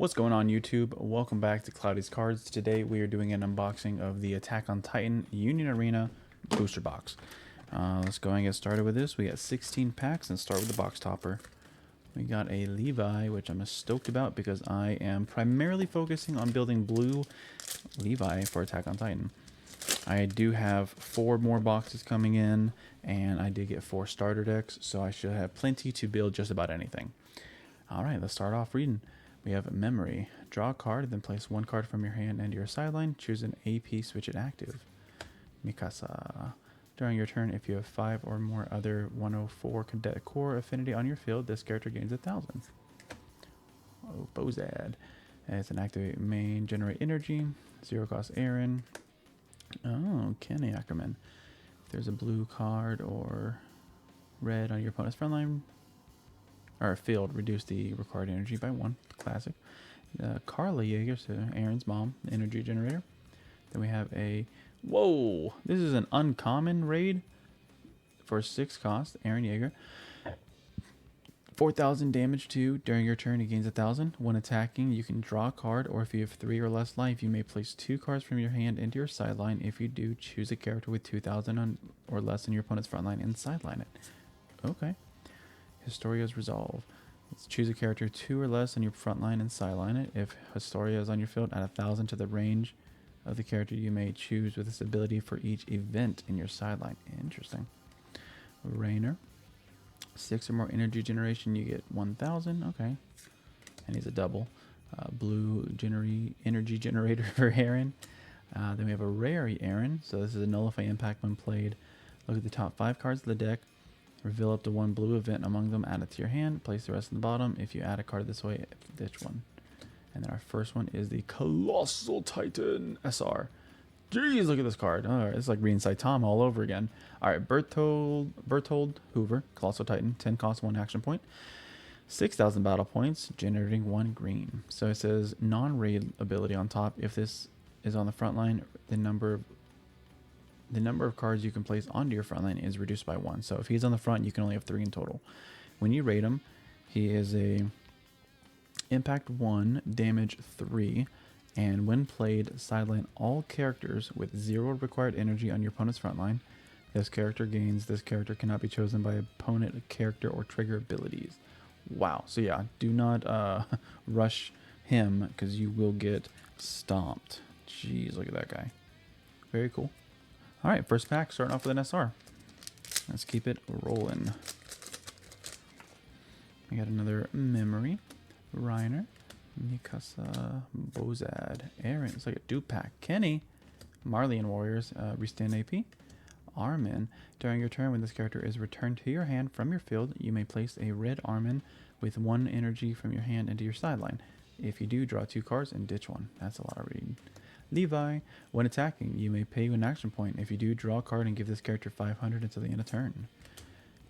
What's going on YouTube? Welcome back to Cloudy's Cards. Today we are doing an unboxing of the Attack on Titan Union Arena booster box. Let's go and get started with this. We got 16 packs and start with the box topper. We got a Levi, which I'm stoked about because I am primarily focusing on building blue Levi for Attack on Titan. I do have 4 more boxes coming in, and I did get 4 starter decks, so I should have plenty to build just about anything. Alright, let's start off reading. We have Memory. Draw a card, then place 1 card from your hand into your sideline. Choose an AP, switch it active. Mikasa. During your turn, if you have 5 or more other 104 Cadet Core affinity on your field, this character gains 1,000. Oh, Bozad. It's an activate main, generate energy. 0 cost Aaron. Oh, Kenny Ackerman. If there's a blue card or red on your opponent's front line, or field, reduce the required energy by 1. Classic. Carla Yeager, so Aaron's mom, energy generator. Then we have a, whoa, this is an uncommon raid for 6 cost, Aaron Yeager. 4,000 damage to. During your turn, he gains 1,000. When attacking, you can draw a card, or if you have 3 or less life, you may place 2 cards from your hand into your sideline. If you do, choose a character with 2,000 or less in your opponent's front line and sideline it. Okay. Historia's Resolve. Let's choose a character 2 or less in your front line and sideline it. If Historia is on your field, add 1,000 to the range of the character you may choose with this ability for each event in your sideline. Interesting. Rainer. 6 or more energy generation, you get 1,000. Okay. And he's a double. Blue energy generator for Aaron. Then we have a rare Aaron. So this is a nullify impact when played. Look at the top 5 cards of the deck. Reveal up to 1 blue event among them, add it to your hand, place the rest in the bottom. If you add a card this way, ditch one. And then our first one is the Colossal Titan SR. Jeez, look at this card. Oh, it's like reading Saitama all over again. Alright, Berthold Hoover, Colossal Titan, 10 cost, 1 action point. 6,000 battle points, generating 1 green. So it says non-raid ability on top. If this is on the front line, the number of cards you can place onto your front line is reduced by 1. So if he's on the front, you can only have 3 in total. When you raid him, he is a impact 1, damage 3, and when played, sideline all characters with 0 required energy on your opponent's front line. This character gains. This character cannot be chosen by opponent character or trigger abilities. Wow. So yeah, do not rush him because you will get stomped. Jeez, look at that guy. Very cool. Alright, first pack, starting off with an SR. Let's keep it rolling. We got another Memory, Reiner, Mikasa, Bozad, Aaron. It's like a dupe pack. Kenny, Marleyan Warriors, Restand AP. Armin. During your turn, when this character is returned to your hand from your field, you may place a red Armin with 1 energy from your hand into your sideline. If you do, draw 2 cards and ditch 1. That's a lot of reading. Levi. When attacking, you may pay an action point. If you do, draw a card and give this character 500 until the end of turn.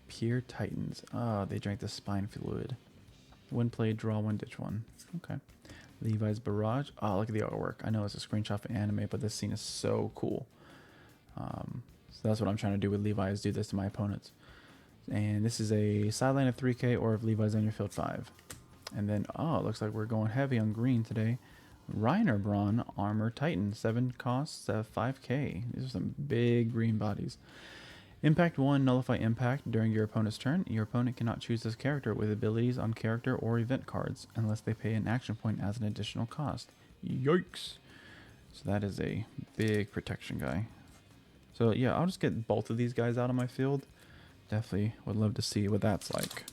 Pure Titans. Ah, they drank the spine fluid. When played, draw 1, ditch 1. Okay. Levi's Barrage. Oh, look at the artwork. I know it's a screenshot of anime, but this scene is so cool. So that's what I'm trying to do with Levi, is do this to my opponents. And this is a sideline of 3k, or if Levi's on your field 5. And then, oh, it looks like we're going heavy on green today. Reiner Braun Armor Titan, 7 costs, 5k. These are some big green bodies. Impact 1, nullify impact during your opponent's turn. Your opponent cannot choose this character with abilities on character or event cards unless they pay an action point as an additional cost. Yikes. So that is a big protection guy. So yeah, I'll just get both of these guys out of my field. Definitely would love to see what that's like.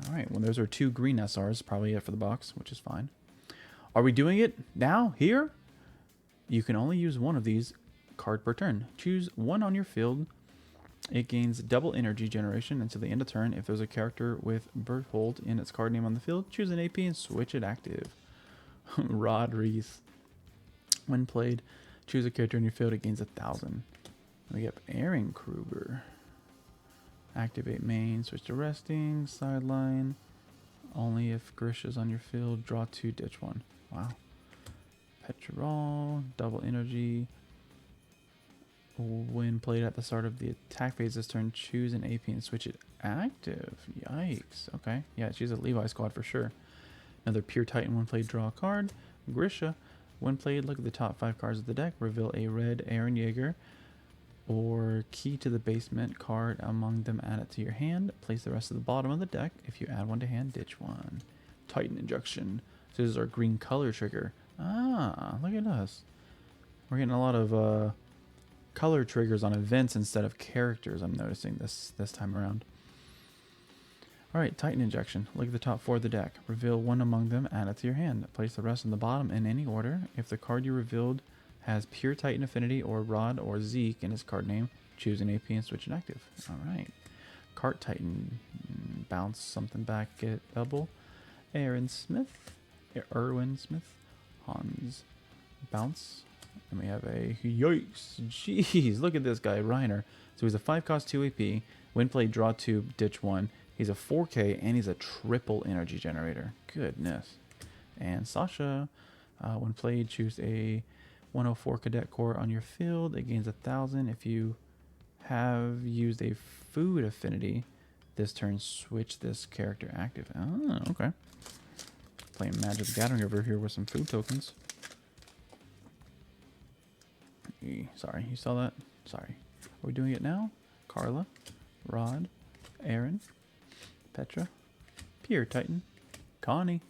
Alright, well those are 2 green SRs, probably it for the box, which is fine. Are we doing it now? Here? You can only use 1 of these card per turn. Choose 1 on your field. It gains double energy generation until the end of turn. If there's a character with Berthold in its card name on the field, choose an AP and switch it active. Rod Reese. When played, choose a character in your field, it gains 1,000. We get Aaron Kruger. Activate main, switch to resting, sideline. Only if Grisha's on your field, draw 2, ditch 1. Wow. Petrol, double energy. When played at the start of the attack phase this turn, choose an AP and switch it active. Yikes. Okay. Yeah, choose a Levi squad for sure. Another Pure Titan, when played, draw a card. Grisha, when played, look at the top 5 cards of the deck. Reveal a red Eren Yeager or Key to the Basement card among them, add it to your hand. Place the rest at the bottom of the deck. If you add one to hand, ditch one. Titan Injection. So this is our green color trigger. Ah, look at us. We're getting a lot of color triggers on events instead of characters, I'm noticing this time around. Alright, Titan Injection. Look at the top 4 of the deck. Reveal one among them, add it to your hand. Place the rest on the bottom in any order. If the card you revealed has Pure Titan Affinity or Rod or Zeke in its card name, choose an AP and switch it active. Alright. Cart Titan. Bounce something back, get it double. Erwin Smith. Hans. Bounce. And we have a yikes. Jeez, look at this guy, Reiner. So he's a 5-cost 2 AP. When played, draw 2, ditch 1. He's a 4K and he's a triple energy generator. Goodness. And Sasha, when played, choose a 104 Cadet Corps on your field. It gains 1,000. If you have used a food affinity this turn, switch this character active. Oh, okay. Playing Magic the Gathering over here with some food tokens. Sorry, you saw that? Sorry. Are we doing it now? Carla, Rod, Aaron, Petra, Pure Titan, Connie.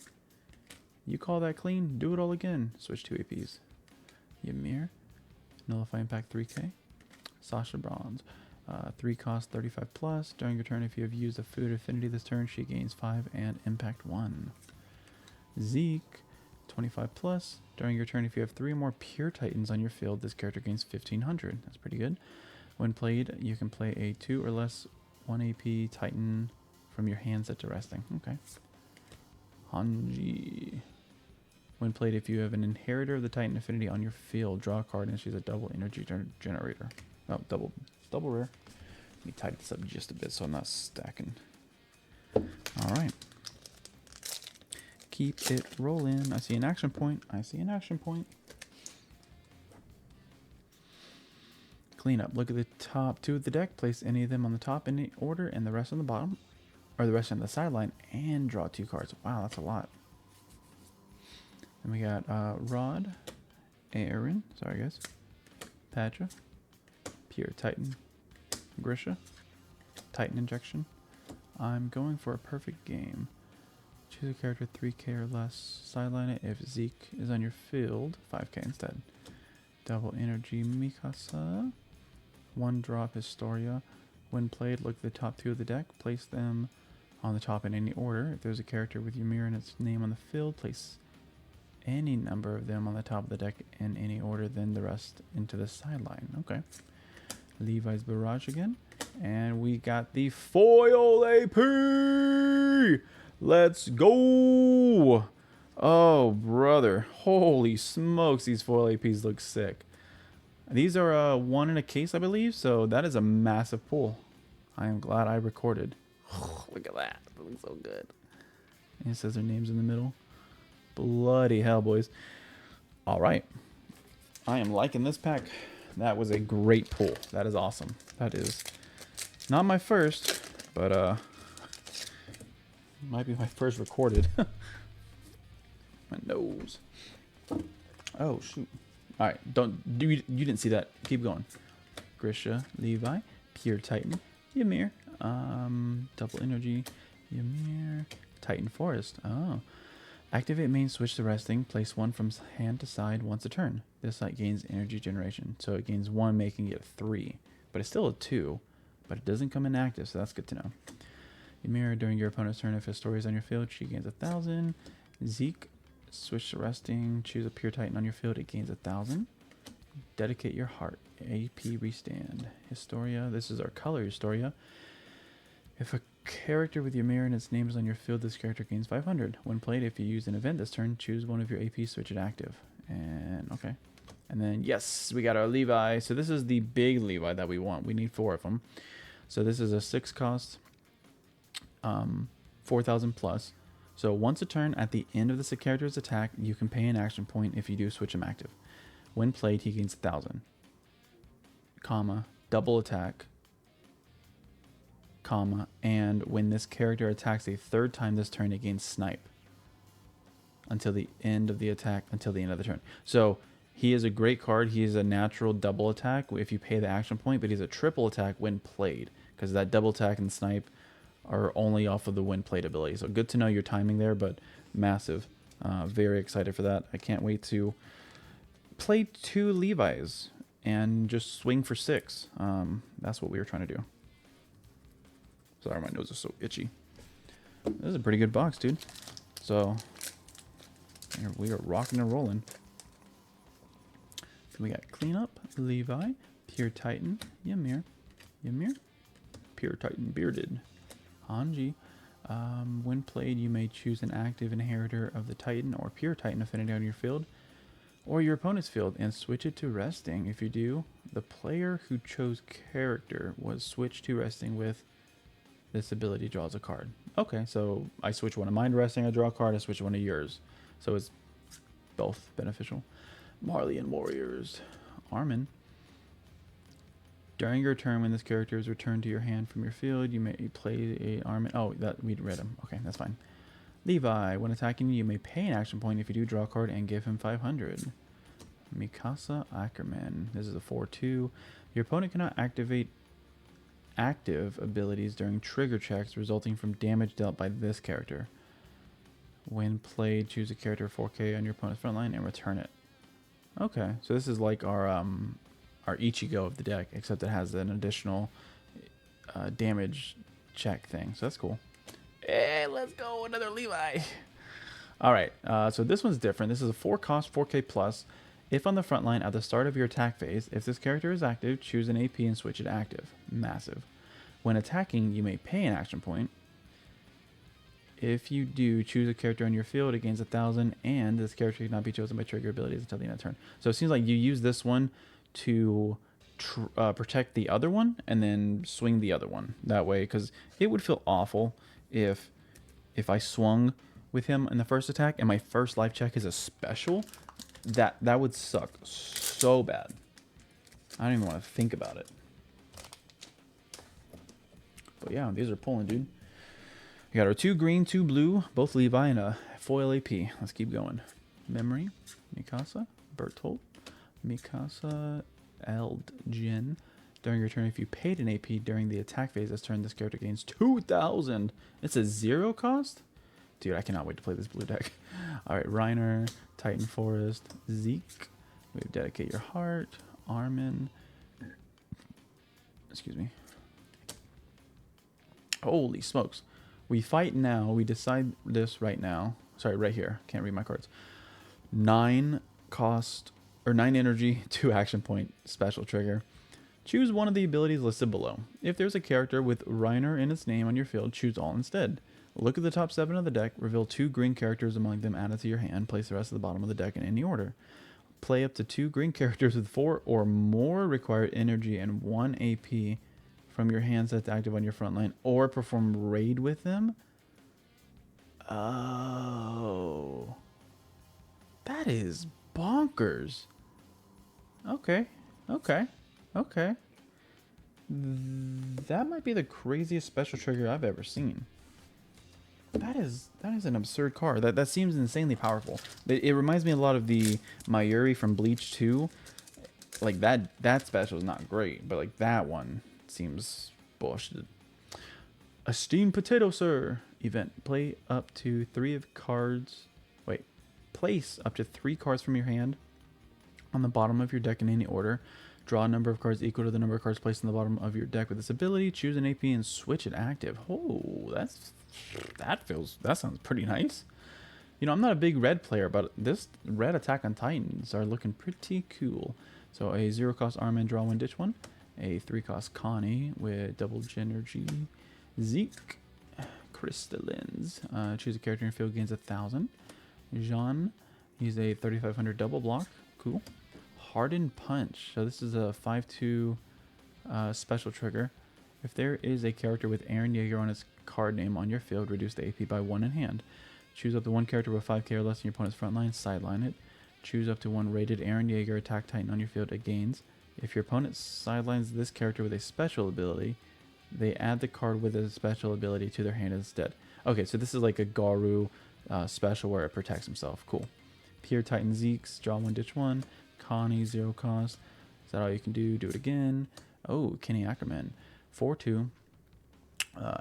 You call that clean? Do it all again. Switch 2 APs. Ymir, Nullify Impact 3K. Sasha Bronze, 3 cost 35 plus. During your turn, if you have used a food affinity this turn, she gains 5 and Impact 1. Zeke, 25 plus. During your turn, if you have 3 or more Pure Titans on your field, this character gains 1,500. That's pretty good. When played, you can play a 2 or less 1 AP Titan from your hand set to resting. Okay. Hanji. When played, if you have an inheritor of the Titan Affinity on your field, draw a card and she's a double energy generator. Oh, double rare. Let me tighten this up just a bit so I'm not stacking. Alright. Keep it rolling. I see an action point. I see an action point. Clean up. Look at the top 2 of the deck. Place any of them on the top in any order and the rest on the bottom. Or the rest on the sideline. And draw 2 cards. Wow, that's a lot. And we got Rod, Aaron, sorry guys, Patra, Pure Titan, Grisha, Titan Injection. I'm going for a perfect game. Choose a character 3K or less. Sideline it if Zeke is on your field. 5K instead. Double Energy Mikasa. 1 drop Historia. When played, look at the top 2 of the deck. Place them on the top in any order. If there's a character with Ymir and its name on the field, place any number of them on the top of the deck in any order, then the rest into the sideline. Okay. Levi's Barrage again. And we got the foil AP! Let's go! Oh, brother. Holy smokes, these foil APs look sick. These are 1 in a case, I believe, so that is a massive pull. I am glad I recorded. Look at that. That looks so good. And it says their names in the middle. Bloody hell, boys. All right. I am liking this pack. That was a great pull. That is awesome. That is not my first, but might be my first recorded. My nose. Oh, shoot. All right. You didn't see that. Keep going. Grisha, Levi, Pure Titan, Ymir, double energy, Ymir, Titan Forest. Oh. Activate main switch to resting. Place 1 from hand to side once a turn. This site gains energy generation. So it gains 1, making it 3. But it's still a 2. But it doesn't come in active, so that's good to know. Ymir, during your opponent's turn, if Historia is on your field, she gains 1,000. Zeke, switch to resting. Choose a Pure Titan on your field. It gains 1,000. Dedicate your heart. AP restand. Historia. This is our color Historia. If a character with Ymir and its name is on your field, this character gains 500. When played, if you use an event this turn, choose one of your APs, switch it active. And okay. And then, yes, we got our Levi. So this is the big Levi that we want. We need 4 of them. So this is a 6 cost, 4,000 plus. So once a turn, at the end of this character's attack, you can pay an action point if you do switch him active. When played, he gains 1,000, comma, double attack, comma, and when this character attacks a 3rd time this turn, it gains snipe. until the end of the attack, until the end of the turn. So he is a great card. He is a natural double attack if you pay the action point, but he's a triple attack when played, because that double attack and snipe are only off of the when played ability. So good to know your timing there, but massive. Very excited for that. I can't wait to play 2 Levi's and just swing for 6. That's what we were trying to do. Sorry, my nose is so itchy. This is a pretty good box, dude. So we are rocking and rolling. We got Cleanup, Levi, Pure Titan, Ymir, Pure Titan Bearded, Hanji. When played, you may choose an active inheritor of the Titan or Pure Titan affinity on your field or your opponent's field and switch it to resting. If you do, the player who chose character was switched to resting with this ability draws a card. Okay, so I switch one of mine to resting, I draw a card, I switch one of yours. So it's both beneficial. Marley and Warriors. Armin. During your turn, when this character is returned to your hand from your field, you may play a Armin. Oh, that we read him. Okay, that's fine. Levi. When attacking you may pay an action point if you do draw a card and give him 500. Mikasa Ackerman. This is a 4/2. Your opponent cannot activate active abilities during trigger checks resulting from damage dealt by this character. When played, choose a character 4K on your opponent's front line and return it. Okay, so this is like our Ichigo of the deck, except it has an additional damage check thing. So that's cool. Hey, let's go, another Levi. All right, so this one's different. This is a 4 cost, 4K plus. If on the front line at the start of your attack phase, if this character is active, choose an AP and switch it active. Massive. When attacking, you may pay an action point. If you do, choose a character on your field, it gains 1,000, and this character cannot be chosen by trigger abilities until the end of the turn. So it seems like you use this one to protect the other one, and then swing the other one that way. Because it would feel awful if I swung with him in the first attack, and my first life check is a special. That would suck so bad. I don't even want to think about it. But yeah, these are pulling, dude. We got our 2 green, 2 blue, both Levi, and a foil AP. Let's keep going. Memory, Mikasa, Bertolt, Mikasa, Eldjin. During your turn, if you paid an AP during the attack phase this turn, this character gains 2,000. It's a 0 cost? Dude, I cannot wait to play this blue deck. All right, Reiner, Titan Forest, Zeke. We have Dedicate Your Heart, Armin. Excuse me. Holy smokes. We fight now. We decide this right now. Sorry, right here. Can't read my cards. 9 cost, or 9 energy, 2 action point, special trigger. Choose one of the abilities listed below. If there's a character with Reiner in its name on your field, choose all instead. Look at the top 7 of the deck. Reveal 2 green characters among them added to your hand. Place the rest at the bottom of the deck in any order. Play up to 2 green characters with 4 or more required energy and 1 AP from your hand set to active on your front line, or perform raid with them. Oh, that is bonkers. Okay. That might be the craziest special trigger I've ever seen. That is an absurd card. That seems insanely powerful. It reminds me a lot of the Mayuri from Bleach 2. Like that special is not great, but like that one seems bullshit. A steamed potato, sir. Event. Play up to 3 of cards. Wait. Place up to 3 cards from your hand on the bottom of your deck in any order. Draw a number of cards equal to the number of cards placed on the bottom of your deck with this ability. Choose an AP and switch it active. Oh, that sounds pretty nice. You know, I'm not a big red player, but this red Attack on Titans are looking pretty cool. So a 0 cost Armin, draw 1, ditch 1. A 3 cost Connie with double Genergy. Zeke, Crystallins. Choose a character in field, gains 1,000. Jean, he's a 3,500 double block. Cool. Hardened Punch. So this is a 5/2 special trigger. If there is a character with Eren Yeager on its card name on your field, reduce the AP by 1 in hand. Choose up to 1 character with 5k or less in your opponent's front line, sideline it. Choose up to 1 rated Eren Yeager attack Titan on your field, it gains. If your opponent sidelines this character with a special ability, they add the card with a special ability to their hand instead. Okay, so this is like a Garu special where it protects himself. Cool. Pure Titan Zeeks, draw 1, ditch 1. Connie, 0 cost. Is that all you can do? Do it again. Oh, Kenny Ackerman. 4/2.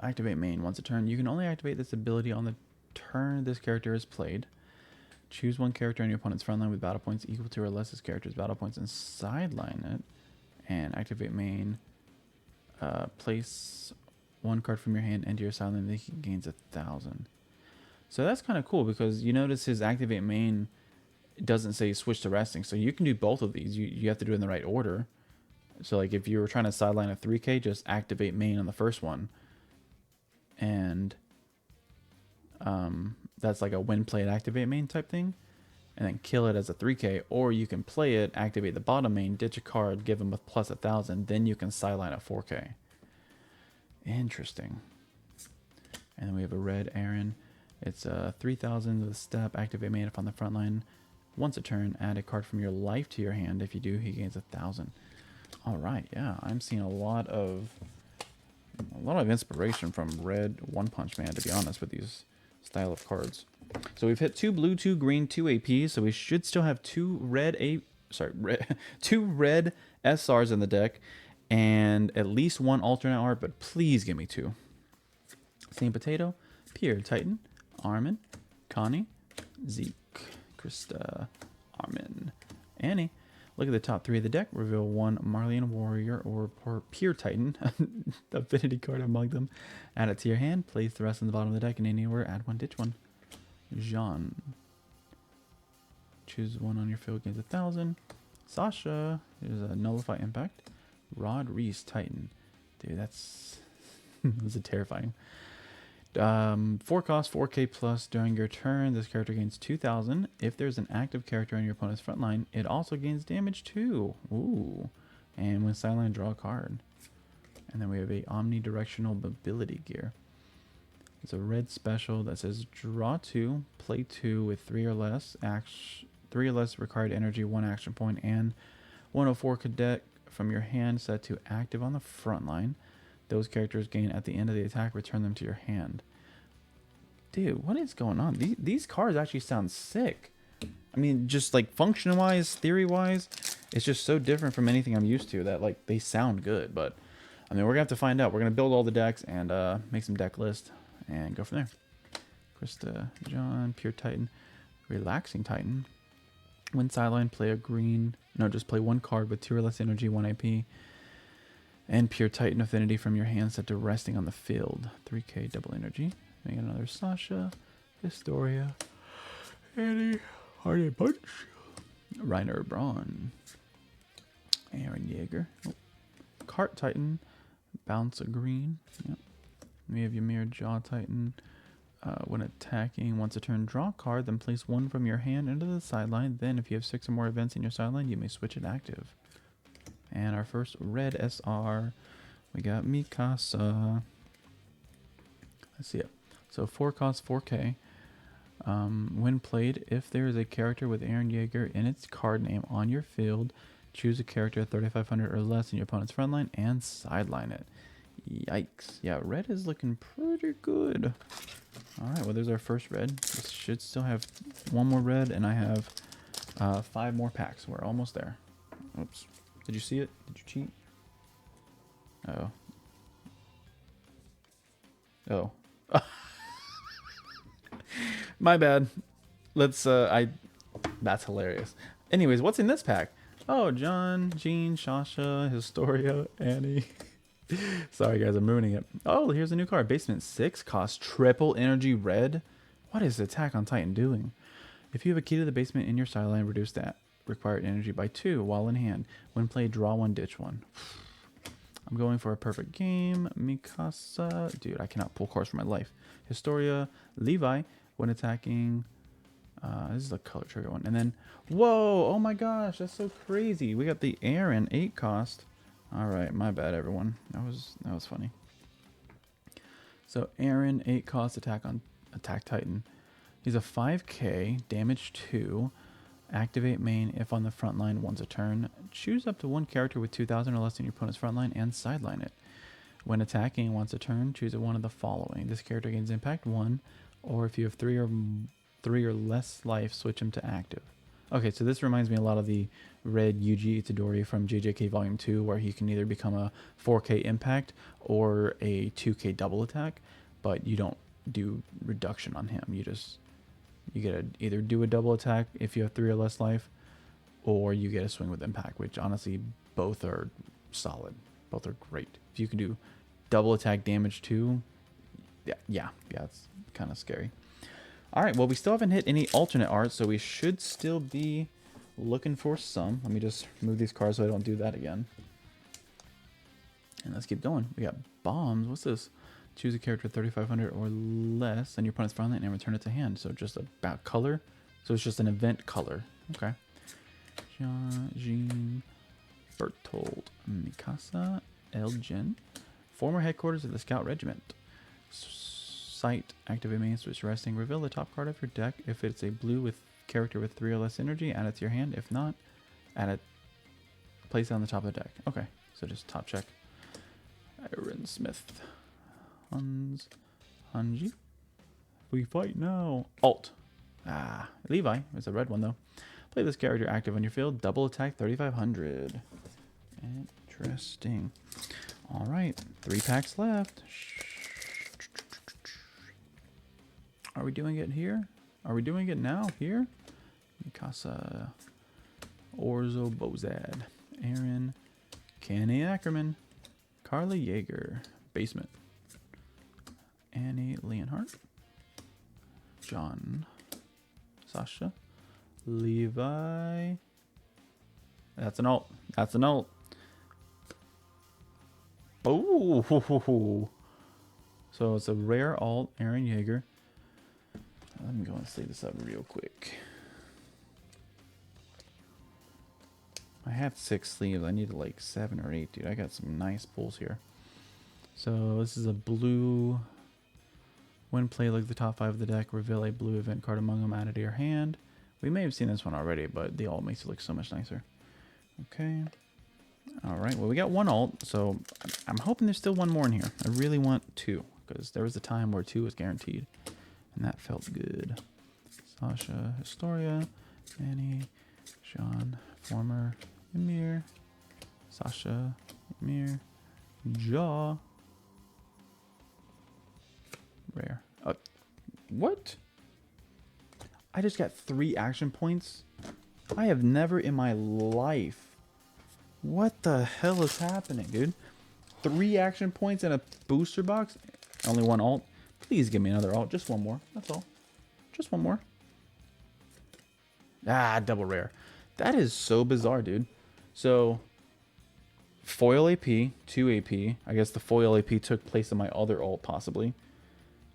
Activate main once a turn. You can only activate this ability on the turn this character is played. Choose one character on your opponent's front line with battle points equal to or less this character's battle points and sideline it. And activate main. Place one card from your hand into your sideline. Then he gains 1,000. So that's kind of cool because you notice his activate main doesn't say switch to resting. So you can do both of these. You have to do it in the right order. So like if you were trying to sideline a 3K, just activate main on the first one. And that's like a when played activate main type thing. And then kill it as a 3K. Or you can play it, activate the bottom main, ditch a card, give him a plus 1,000. Then you can sideline a 4K. Interesting. And then we have a red Aaron. It's 3,000 with a step, activate main if on the front line. Once a turn, add a card from your life to your hand. If you do, he gains 1,000. All right, yeah, I'm seeing a lot of inspiration from Red One Punch Man, to be honest, with these style of cards. So we've hit 2 blue, 2 green, 2 AP. So we should still have 2 red two red SRs in the deck, and at least 1 alternate art. But please give me 2. Same Potato, Pure Titan, Armin, Connie, Zeke, Krista, Armin, Annie. Look at the top 3 of the deck. Reveal 1 Marleyan Warrior or Pure Titan affinity card among them. Add it to your hand. Place the rest on the bottom of the deck and anywhere. Add 1, ditch 1. Jean. Choose 1 on your field, gains 1,000. Sasha is a Nullify Impact. Rod Reese Titan. Dude, that's this is terrifying. 4 cost, 4K plus. During your turn, this character gains 2,000. If there's an active character on your opponent's front line, it also gains damage too. Ooh. And when sideline, draw a card. And then we have a omnidirectional mobility gear. It's a red special that says draw 2, play 2 with 3 or less required energy, 1 action point, and 104 cadet from your hand set to active on the front line. Those characters gain at the end of the attack, return them to your hand. Dude, what is going on? These cards actually sound sick. I mean, just like function-wise, theory-wise, it's just so different from anything I'm used to that like they sound good. But I mean, we're gonna have to find out. We're gonna build all the decks and make some deck lists and go from there. Krista, John, Pure Titan, Relaxing Titan. When sideline, play a green. No, just play 1 card with 2 or less energy, 1 AP. And Pure Titan Affinity from your hand set to resting on the field. 3K double energy. Make another Sasha, Historia, Annie, Hardy Punch, Reiner Braun, Aaron Yeager, Cart Titan, Bounce a Green. Yep. We have Ymir Jaw Titan. When attacking, once a turn, draw a card, then place 1 from your hand into the sideline. Then, if you have 6 or more events in your sideline, you may switch it active. And our first red SR, we got Mikasa. Let's see it. So 4 cost, 4K. When played, if there is a character with Aaron Yeager in its card name on your field, choose a character at 3,500 or less in your opponent's front line and sideline it. Yikes. Yeah, red is looking pretty good. Alright, well there's our first red. This should still have 1 more red, and I have 5 more packs. We're almost there. Oops. Did you see it? Did you cheat? Oh. Oh. My bad. Let's, that's hilarious. Anyways, what's in this pack? Oh, John, Jean, Sasha, Historia, Annie. Sorry guys, I'm ruining it. Oh, here's a new card. Basement 6 costs triple energy red. What is Attack on Titan doing? If you have a key to the basement in your sideline, reduce that required energy by 2 while in hand. When played, draw 1, ditch 1. I'm going for a perfect game. Mikasa. Dude, I cannot pull cards for my life. Historia, Levi. When attacking, this is the color trigger one. And then, whoa, oh my gosh, that's so crazy. We got the Aaron 8 cost. All right, my bad, everyone. That was funny. So Aaron 8 cost Attack Titan. He's a 5K, damage 2. Activate main if on the front line once a turn. Choose up to 1 character with 2,000 or less in your opponent's front line and sideline it. When attacking once a turn, choose one of the following. This character gains impact 1, or if you have 3 or 3 or less life, switch him to active. Okay, so this reminds me a lot of the red Yuji Itadori from JJK Volume 2, where he can either become a 4K impact or a 2K double attack, but you don't do reduction on him. You get to either do a double attack if you have 3 or less life, or you get a swing with impact, which honestly both are solid. Both are great. If you can do double attack damage too, yeah, it's kind of scary. All right, well, we still haven't hit any alternate art, so we should still be looking for some. Let me just move these cards so I don't do that again. And let's keep going. We got bombs. What's this? Choose a character 3,500 or less, and your opponent's front line and return it to hand. So just about color. So it's just an event color. Okay. Jean Bertold Mikasa Elgin. Former headquarters of the Scout Regiment. Site, activate main switch resting. Reveal the top card of your deck. If it's a blue with character with 3 or less energy, add it to your hand. If not, add it. Place it on the top of the deck. Okay, so just top check. Aaron Smith. Hanji. We fight now. Alt. Levi. It's a red one though. Play this character active on your field. Double attack 3,500. Interesting. All right, 3 packs left. Are we doing it here? Are we doing it now? Here? Mikasa. Orzo Bozad. Aaron. Kenny Ackerman. Carly Yeager. Basement. Annie Leonhardt. John. Sasha. Levi. That's an alt. That's an alt. Oh. So it's a rare alt. Aaron Yeager. Let me go and sleeve this up real quick. I have 6 sleeves. I need like 7 or 8, dude. I got some nice pulls here. So this is a blue. When play, look at the top 5 of the deck. Reveal a blue event card among them. Add it to your hand. We may have seen this one already, but the alt makes it look so much nicer. Okay. All right. Well, we got 1 alt, so I'm hoping there's still 1 more in here. I really want 2, because there was a time where 2 was guaranteed. And that felt good. Sasha, Historia, Manny, Sean, former, Ymir, Sasha, Ymir, Jaw, rare. What? I just got 3 action points? I have never in my life. What the hell is happening, dude? 3 action points in a booster box? Only 1 alt? Please give me another alt. Just 1 more. That's all. Just 1 more. Double rare. That is so bizarre, dude. So, foil AP, 2 AP. I guess the foil AP took place of my other alt, possibly.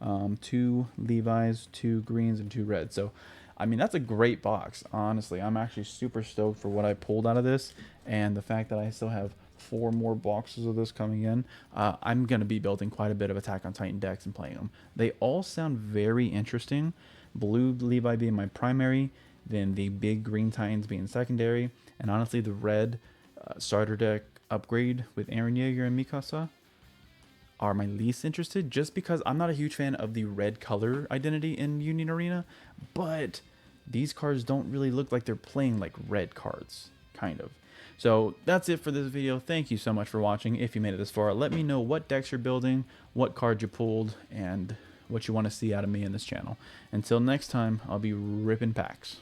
2 Levi's, 2 greens, and 2 reds. So, I mean, that's a great box, honestly. I'm actually super stoked for what I pulled out of this. And the fact that I still have 4 more boxes of this coming in. I'm going to be building quite a bit of Attack on Titan decks and playing them. They all sound very interesting. Blue Levi being my primary, then the big green Titans being secondary, and honestly the red starter deck upgrade with Aaron Yeager and Mikasa are my least interested, just because I'm not a huge fan of the red color identity in Union Arena, but these cards don't really look like they're playing like red cards, kind of. So that's it for this video. Thank you so much for watching. If you made it this far, let me know what decks you're building, what cards you pulled, and what you want to see out of me in this channel. Until next time, I'll be ripping packs.